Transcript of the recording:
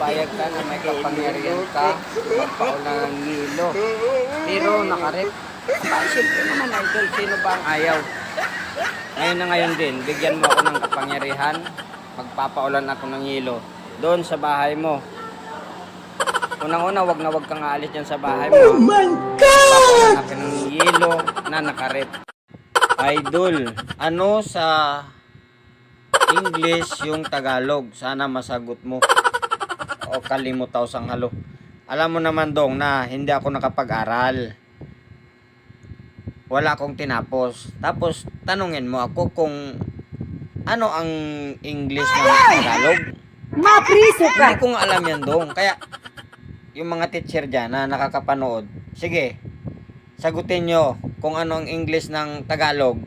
pumayag ka na may kapangyarihan ka, magpaulan ng hilo. Pero nakarep. Aba, siyempre naman idol, sino ba ang ayaw? Ngayon na ngayon din, bigyan mo ako ng kapangyarihan, magpapaulan ako ng hilo doon sa bahay mo. Unang-una, wag na wag kang aalis dyan sa bahay mo. Oh my God! Papaulan ako ng hilo na nakarep. Idol, ano sa English yung Tagalog? Sana masagot mo o kalimutaw sang halo. Alam mo naman dong na hindi ako nakapag-aral. Wala akong tinapos. Tapos tanungin mo ako kung ano ang English ng Tagalog. Mapriso ka! Hindi ko nga alam yan dong. Kaya yung mga teacher dyan na nakakapanood, sige, sagutin nyo kung ano ang English ng Tagalog.